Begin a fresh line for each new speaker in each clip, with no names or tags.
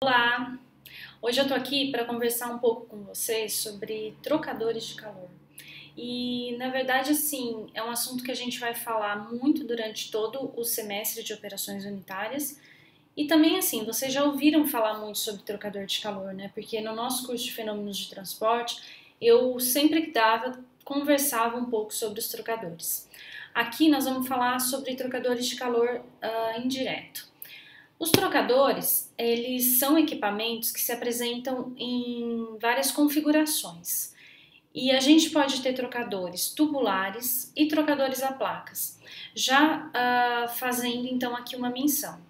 Olá! Hoje eu tô aqui para conversar um pouco com vocês sobre trocadores de calor. E, na verdade, assim, é um assunto que a gente vai falar muito durante todo o semestre de operações unitárias. E também, assim, vocês já ouviram falar muito sobre trocador de calor, né? Porque no nosso curso de fenômenos de transporte, eu sempre que dava, conversava um pouco sobre os trocadores. Aqui nós vamos falar sobre trocadores de calor indireto. Os trocadores, eles são equipamentos que se apresentam em várias configurações. E a gente pode ter trocadores tubulares e trocadores a placas. Já fazendo então aqui uma menção.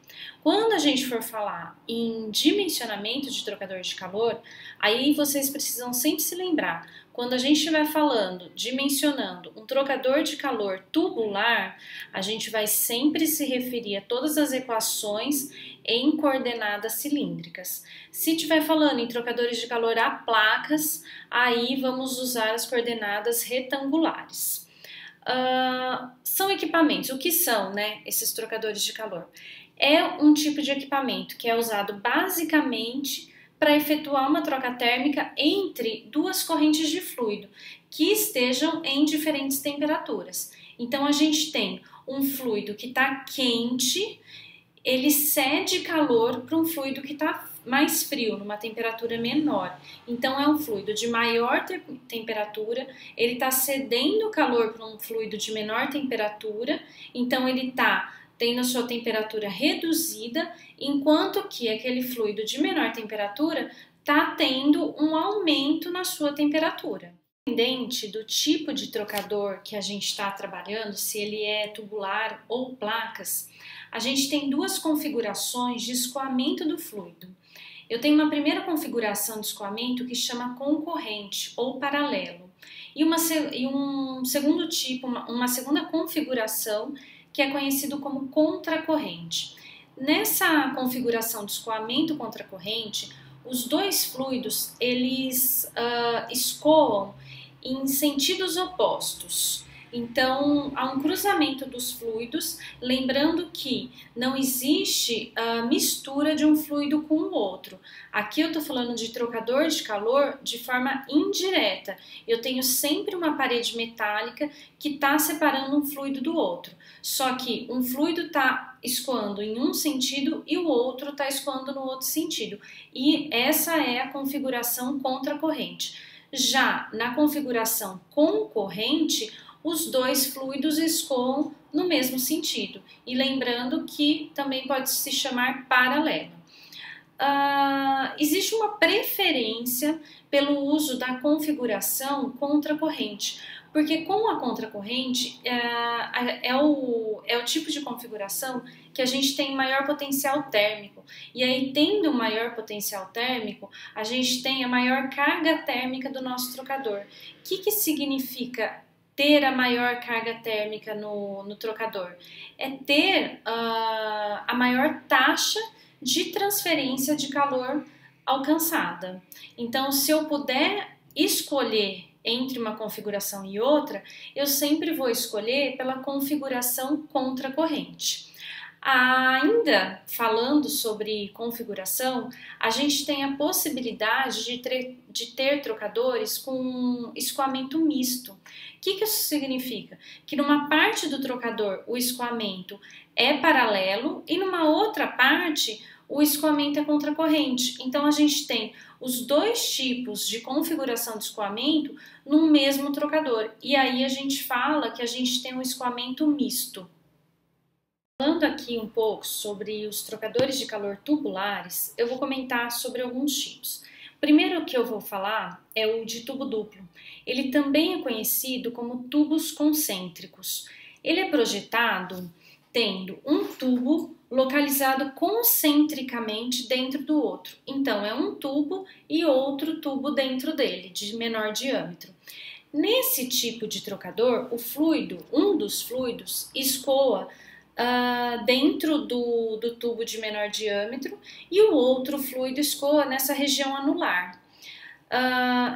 Quando a gente for falar em dimensionamento de trocador de calor, aí vocês precisam sempre se lembrar, quando a gente estiver falando, dimensionando um trocador de calor tubular, a gente vai sempre se referir a todas as equações em coordenadas cilíndricas. Se estiver falando em trocadores de calor a placas, aí vamos usar as coordenadas retangulares. São equipamentos. O que são, né, esses trocadores de calor? É um tipo de equipamento que é usado basicamente para efetuar uma troca térmica entre duas correntes de fluido que estejam em diferentes temperaturas. Então a gente tem um fluido que está quente, ele cede calor para um fluido que está mais frio, numa temperatura menor. Então é um fluido de maior temperatura, ele está cedendo calor para um fluido de menor temperatura, então ele está tendo a sua temperatura reduzida, enquanto que aquele fluido de menor temperatura está tendo um aumento na sua temperatura. Independente do tipo de trocador que a gente está trabalhando, se ele é tubular ou placas, a gente tem duas configurações de escoamento do fluido. Eu tenho uma primeira configuração de escoamento que chama concorrente ou paralelo, e um segundo tipo, uma segunda configuração que é conhecido como contracorrente. Nessa configuração de escoamento contracorrente, os dois fluidos eles escoam em sentidos opostos. Então, há um cruzamento dos fluidos, lembrando que não existe mistura de um fluido com o outro. Aqui eu estou falando de trocador de calor de forma indireta. Eu tenho sempre uma parede metálica que está separando um fluido do outro. Só que um fluido está escoando em um sentido e o outro está escoando no outro sentido. E essa é a configuração contracorrente. Já na configuração concorrente, os dois fluidos escoam no mesmo sentido. E lembrando que também pode se chamar paralelo. Existe uma preferência pelo uso da configuração contracorrente, porque com a contracorrente é o tipo de configuração que a gente tem maior potencial térmico. E aí, tendo maior potencial térmico, a gente tem a maior carga térmica do nosso trocador. O que significa ter a maior carga térmica no trocador? É ter a maior taxa de transferência de calor alcançada. Então, se eu puder escolher entre uma configuração e outra, eu sempre vou escolher pela configuração contracorrente. Ainda falando sobre configuração, a gente tem a possibilidade de ter trocadores com escoamento misto. O que isso significa? Que numa parte do trocador o escoamento é paralelo e numa outra parte o escoamento é contracorrente. Então a gente tem os dois tipos de configuração de escoamento no mesmo trocador. E aí a gente fala que a gente tem um escoamento misto. Falando aqui um pouco sobre os trocadores de calor tubulares, eu vou comentar sobre alguns tipos. O primeiro que eu vou falar é o de tubo duplo. Ele também é conhecido como tubos concêntricos. Ele é projetado tendo um tubo localizado concentricamente dentro do outro. Então, é um tubo e outro tubo dentro dele, de menor diâmetro. Nesse tipo de trocador, o fluido, um dos fluidos, escoa dentro do tubo de menor diâmetro e o outro fluido escoa nessa região anular.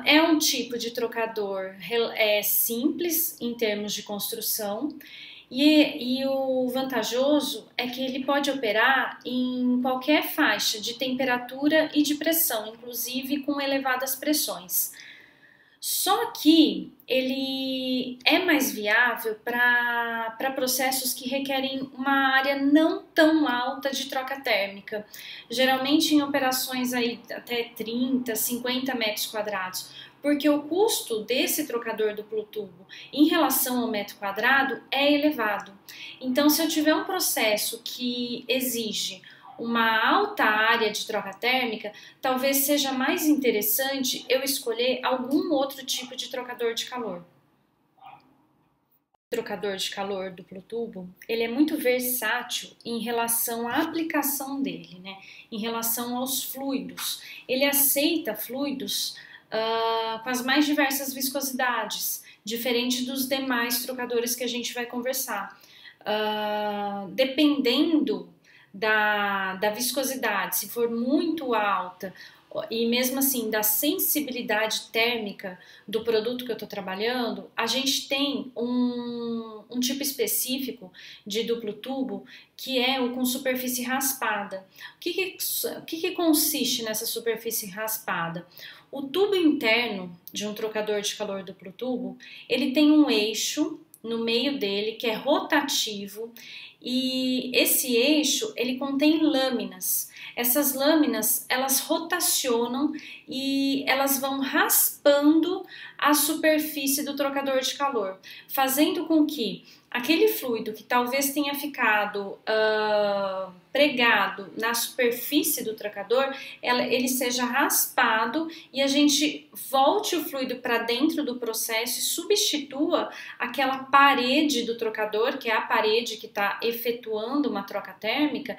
É um tipo de trocador simples em termos de construção E o vantajoso é que ele pode operar em qualquer faixa de temperatura e de pressão, inclusive com elevadas pressões. Só que ele é mais viável para processos que requerem uma área não tão alta de troca térmica, geralmente em operações aí até 30, 50 metros quadrados, porque o custo desse trocador duplo tubo em relação ao metro quadrado é elevado. Então, se eu tiver um processo que exige uma alta área de troca térmica, talvez seja mais interessante eu escolher algum outro tipo de trocador de calor. O trocador de calor duplo tubo, ele é muito versátil em relação à aplicação dele, né? Em relação aos fluidos. Ele aceita fluidos com as mais diversas viscosidades, diferente dos demais trocadores que a gente vai conversar. Dependendo da viscosidade, se for muito alta, e mesmo assim da sensibilidade térmica do produto que eu estou trabalhando, a gente tem um tipo específico de duplo tubo que é o com superfície raspada. O que consiste nessa superfície raspada? O tubo interno de um trocador de calor duplo tubo, ele tem um eixo no meio dele que é rotativo, e esse eixo ele contém lâminas. Essas lâminas elas rotacionam e elas vão raspando a superfície do trocador de calor, fazendo com que aquele fluido que talvez tenha ficado pregado na superfície do trocador, ele seja raspado e a gente volte o fluido para dentro do processo e substitua aquela parede do trocador, que é a parede que está efetuando uma troca térmica,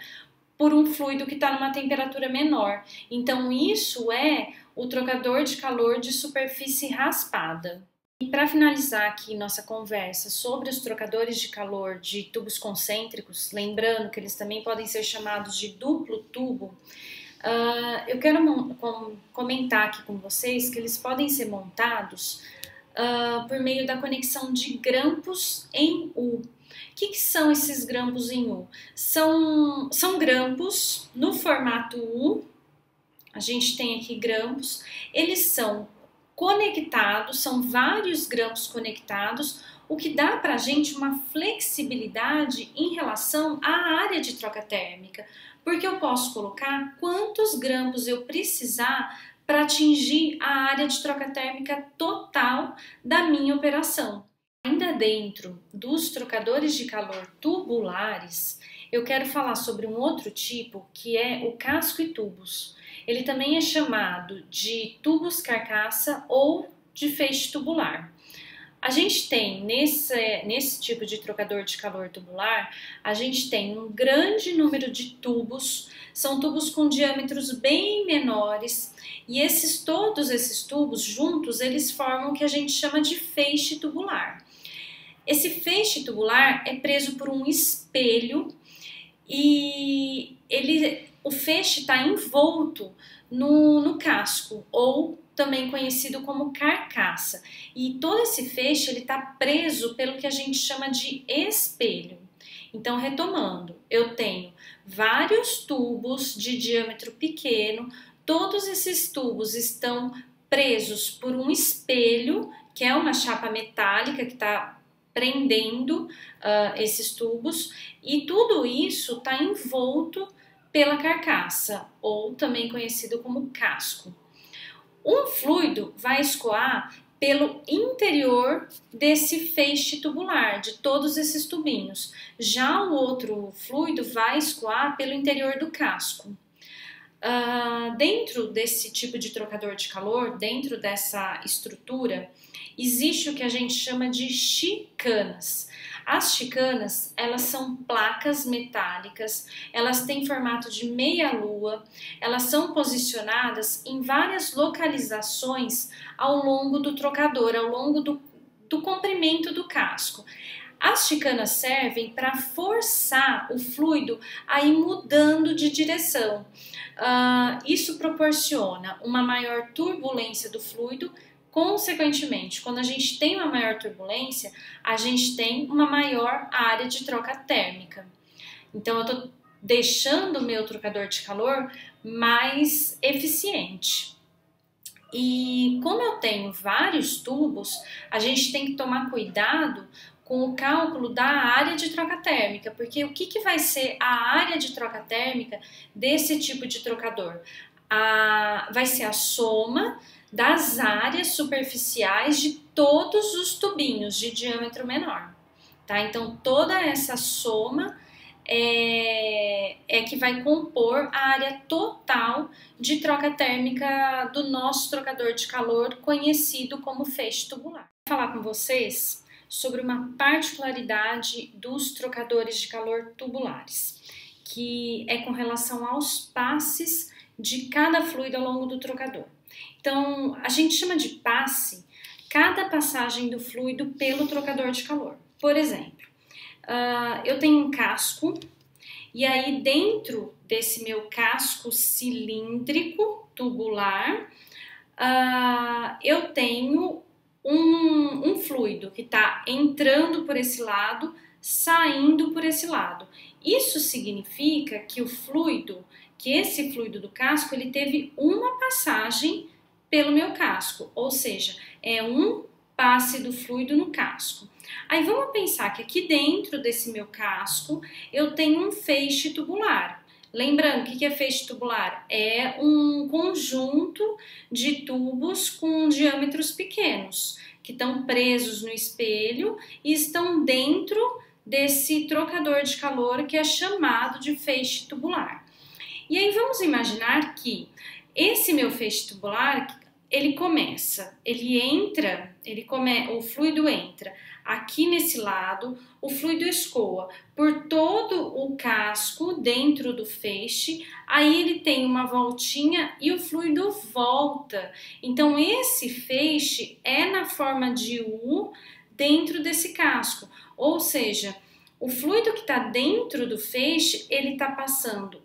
por um fluido que está numa temperatura menor. Então isso é o trocador de calor de superfície raspada. E para finalizar aqui nossa conversa sobre os trocadores de calor de tubos concêntricos, lembrando que eles também podem ser chamados de duplo tubo, eu quero comentar aqui com vocês que eles podem ser montados por meio da conexão de grampos em U. O que são esses grampos em U? São grampos no formato U, a gente tem aqui grampos, eles são conectados, são vários grampos conectados, o que dá para a gente uma flexibilidade em relação à área de troca térmica, porque eu posso colocar quantos grampos eu precisar para atingir a área de troca térmica total da minha operação. Ainda dentro dos trocadores de calor tubulares, eu quero falar sobre um outro tipo que é o casco e tubos. Ele também é chamado de tubos carcaça ou de feixe tubular. A gente tem nesse tipo de trocador de calor tubular, a gente tem um grande número de tubos, são tubos com diâmetros bem menores, e todos esses tubos juntos, eles formam o que a gente chama de feixe tubular. Esse feixe tubular é preso por um espelho e o feixe está envolto no casco, ou também conhecido como carcaça. E todo esse feixe está preso pelo que a gente chama de espelho. Então, retomando, eu tenho vários tubos de diâmetro pequeno, todos esses tubos estão presos por um espelho, que é uma chapa metálica que está prendendo esses tubos, e tudo isso está envolto pela carcaça, ou também conhecido como casco. Um fluido vai escoar pelo interior desse feixe tubular, de todos esses tubinhos. Já o outro fluido vai escoar pelo interior do casco. Dentro desse tipo de trocador de calor, dentro dessa estrutura, existe o que a gente chama de chicanas. As chicanas, elas são placas metálicas, elas têm formato de meia-lua, elas são posicionadas em várias localizações ao longo do trocador, ao longo do comprimento do casco. As chicanas servem para forçar o fluido a ir mudando de direção. Isso proporciona uma maior turbulência do fluido, Consequentemente, quando a gente tem uma maior turbulência, a gente tem uma maior área de troca térmica. Então, eu estou deixando o meu trocador de calor mais eficiente. E como eu tenho vários tubos, a gente tem que tomar cuidado com o cálculo da área de troca térmica, porque o que vai ser a área de troca térmica desse tipo de trocador? Vai ser a soma das áreas superficiais de todos os tubinhos de diâmetro menor, tá? Então, toda essa soma é que vai compor a área total de troca térmica do nosso trocador de calor, conhecido como feixe tubular. Vou falar com vocês sobre uma particularidade dos trocadores de calor tubulares, que é com relação aos passes de cada fluido ao longo do trocador. Então, a gente chama de passe cada passagem do fluido pelo trocador de calor. Por exemplo, eu tenho um casco e aí dentro desse meu casco cilíndrico tubular eu tenho um fluido que está entrando por esse lado, saindo por esse lado. Isso significa que esse fluido do casco, ele teve uma passagem pelo meu casco, ou seja, é um passe do fluido no casco. Aí vamos pensar que aqui dentro desse meu casco eu tenho um feixe tubular. Lembrando, o que é feixe tubular? É um conjunto de tubos com diâmetros pequenos, que estão presos no espelho e estão dentro desse trocador de calor que é chamado de feixe tubular. E aí vamos imaginar que esse meu feixe tubular, o fluido entra aqui nesse lado, o fluido escoa por todo o casco dentro do feixe, aí ele tem uma voltinha e o fluido volta. Então esse feixe é na forma de U dentro desse casco, ou seja, o fluido que está dentro do feixe, ele está passando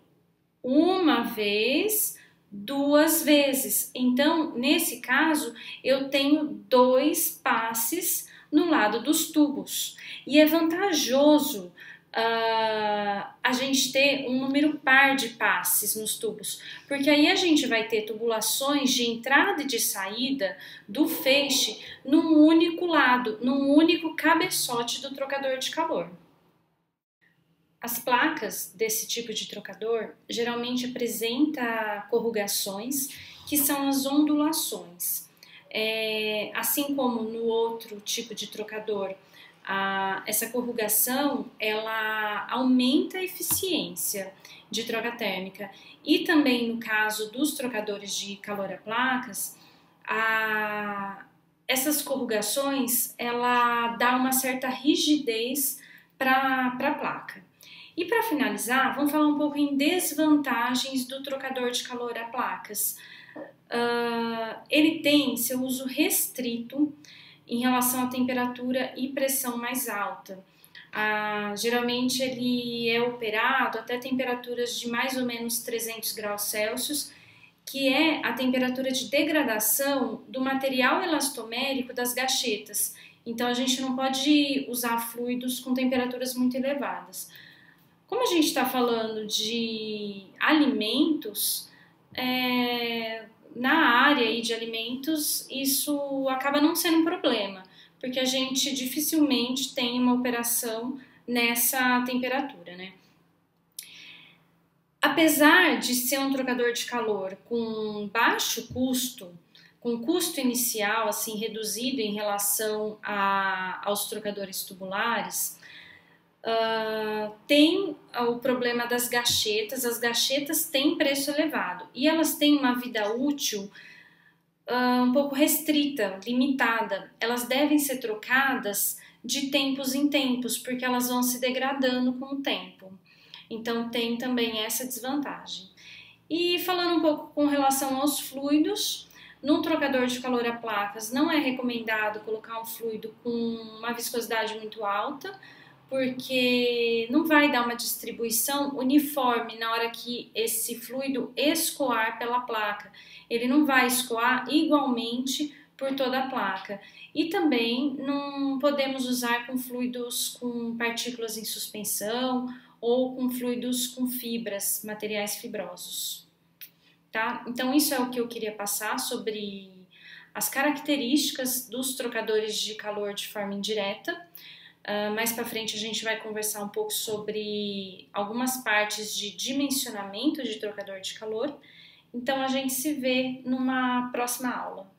uma vez, duas vezes. Então, nesse caso, eu tenho 2 passes no lado dos tubos. E é vantajoso a gente ter um número par de passes nos tubos, porque aí a gente vai ter tubulações de entrada e de saída do feixe num único lado, num único cabeçote do trocador de calor. As placas desse tipo de trocador geralmente apresentam corrugações, que são as ondulações. Assim como no outro tipo de trocador, essa corrugação ela aumenta a eficiência de troca térmica. E também no caso dos trocadores de calor a placas, essas corrugações ela dá uma certa rigidez para a placa. E para finalizar, vamos falar um pouco em desvantagens do trocador de calor a placas. Ele tem seu uso restrito em relação à temperatura e pressão mais alta. Geralmente ele é operado até temperaturas de mais ou menos 300 graus Celsius, que é a temperatura de degradação do material elastomérico das gachetas. Então a gente não pode usar fluidos com temperaturas muito elevadas. Como a gente está falando de alimentos, na área aí de alimentos, isso acaba não sendo um problema, porque a gente dificilmente tem uma operação nessa temperatura, né? Apesar de ser um trocador de calor com baixo custo, com custo inicial assim reduzido em relação aos trocadores tubulares, tem o problema das gachetas. As gachetas têm preço elevado e elas têm uma vida útil um pouco restrita, limitada. Elas devem ser trocadas de tempos em tempos, porque elas vão se degradando com o tempo. Então tem também essa desvantagem. E falando um pouco com relação aos fluidos, num trocador de calor a placas não é recomendado colocar um fluido com uma viscosidade muito alta, porque não vai dar uma distribuição uniforme na hora que esse fluido escoar pela placa. Ele não vai escoar igualmente por toda a placa. E também não podemos usar com fluidos com partículas em suspensão ou com fluidos com fibras, materiais fibrosos. Tá? Então isso é o que eu queria passar sobre as características dos trocadores de calor de forma indireta. Mais para frente a gente vai conversar um pouco sobre algumas partes de dimensionamento de trocador de calor. Então a gente se vê numa próxima aula.